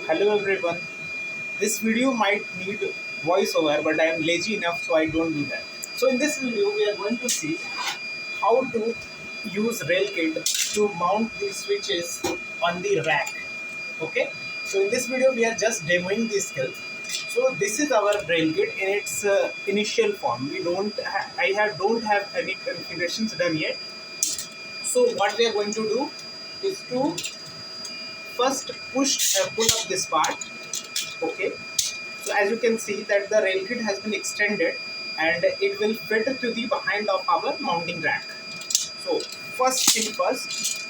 Hello everyone. This video might need voiceover, but I am lazy enough so I don't do that. So in this video we are going to see how to use Rail Kit to mount the switches on the rack. Okay. So in this video we are just demoing the skills. So this is our Rail Kit in its initial form. Don't have any configurations done yet. So what we are going to do is to first pull up this part. Okay, so as you can see that the rail kit has been extended and it will fit to the behind of our mounting rack. So first thing first,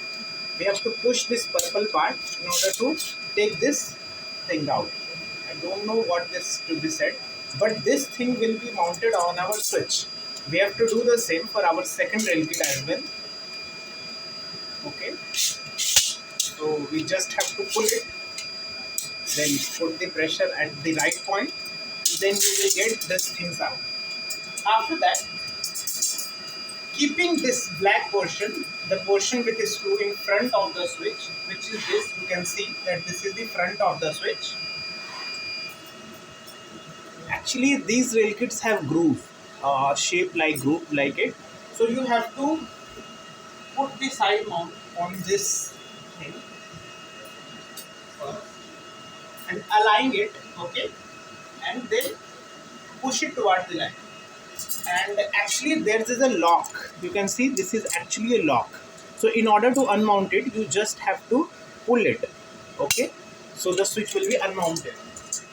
we have to push this purple part in order to take this thing out. I don't know what this to be said, but this thing will be mounted on our switch. We have to do the same for our second rail kit as well. Okay, so we just have to pull it, then put the pressure at the right point, then you will get these things out. After that, keeping this black portion, the portion with the screw in front of the switch, which is this, you can see that this is the front of the switch. Actually these rail kits have groove, shape like groove like it, so you have to put the side mount on this thing first and align it, okay, and then push it towards the line. And actually there is a lock, you can see this is actually a lock, so in order to unmount it you just have to pull it. Okay, so the switch will be unmounted.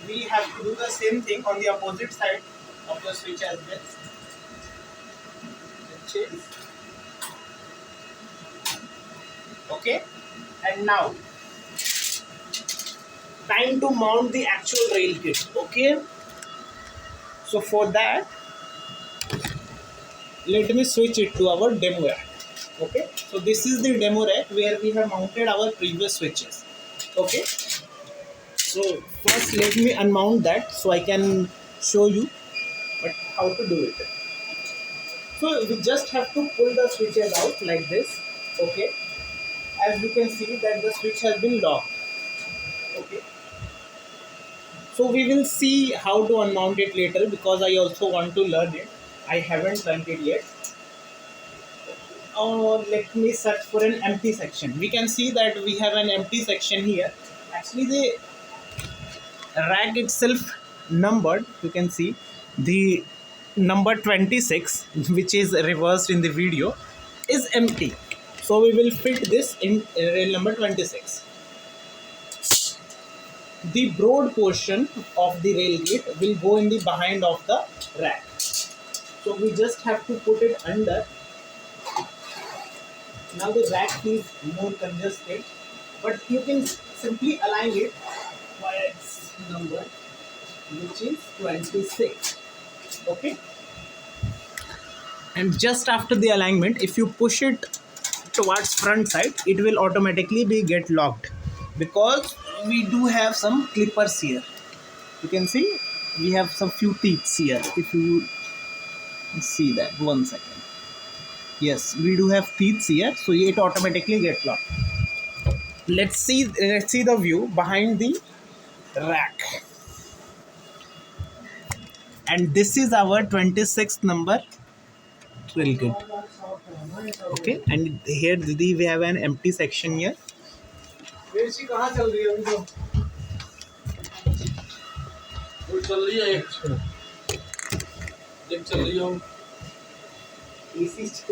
We have to do the same thing on the opposite side of the switch as well, which is okay. And now time to mount the actual rail kit. Okay, so for that let me switch it to our demo rack. Okay, so this is the demo rack where we have mounted our previous switches. Okay, so first let me unmount that so I can show you how to do it. So we just have to pull the switches out like this. Okay, as you can see that the switch has been locked. Okay, so we will see how to unmount it later because I also want to learn it. I haven't learned it yet. Let me search for an empty section. We can see that we have an empty section here. Actually the rack itself numbered, you can see the number 26, which is reversed in the video, is empty. So we will fit this in rail number 26. The broad portion of the rail kit will go in the behind of the rack. So we just have to put it under. Now the rack is more congested, but you can simply align it by its number, which is 26. Okay, and just after the alignment, if you push it towards front side, it will automatically be get locked because we do have some clippers here. You can see we have some few teeth here. If you see that, 1 second. Yes, we do have teeth here, so it automatically get locked. Let's see the view behind the rack. And this is our 26th number rail kit. Okay, and here we have an empty section here. AC चल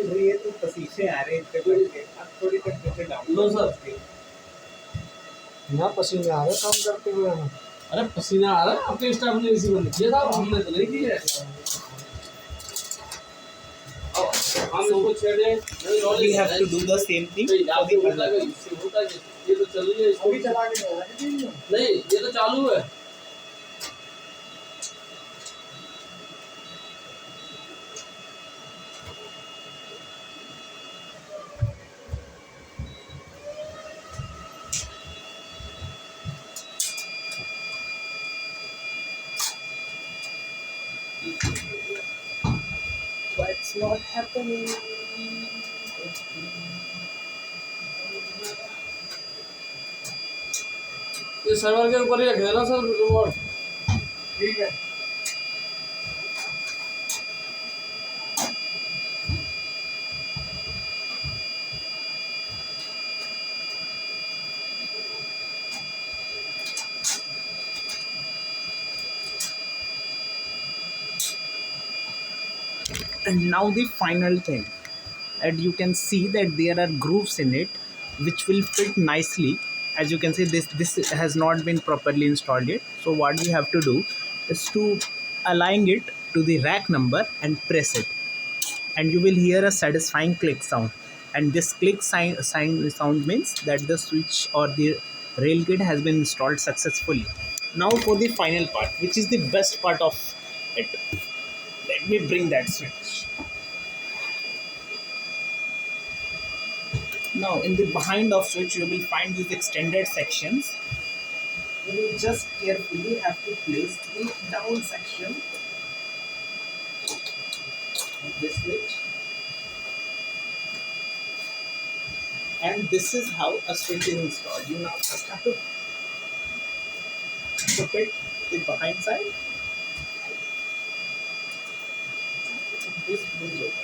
रही है तो पसीने आ रहे हैं अब थोड़ी temperature down लो sir ना पसीने आ रहे काम करते हुए हम अरे पसीना आ रहा है आपके स्टाफ ने एसी बंद किया था हमने तो नहीं किया हम इसको छेड़े we have to do the same thing ये तो चल रही है इसको भी चला के नहीं ये तो चालू है What's not happening? ये सर्वर के ऊपर ही रख देना सर रिमोट। ठीक है। And now the final thing, and you can see that there are grooves in it which will fit nicely. As you can see, this has not been properly installed yet, so what we have to do is to align it to the rack number and press it, and you will hear a satisfying click sound. And this click sound means that the switch or the rail kit has been installed successfully. Now for the final part, which is the best part of it, let me bring that switch. Now in the behind of switch you will find these extended sections. You will just carefully have to place the down section of this switch, and this is how a switch is installed. You now just have to put it the behind side. This moves over.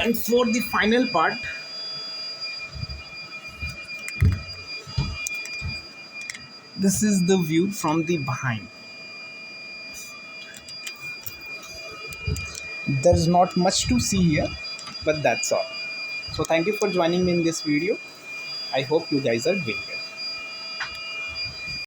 And for the final part, this is the view from the behind. There's not much to see here, but that's all. So thank you for joining me in this video. I hope you guys are doing well.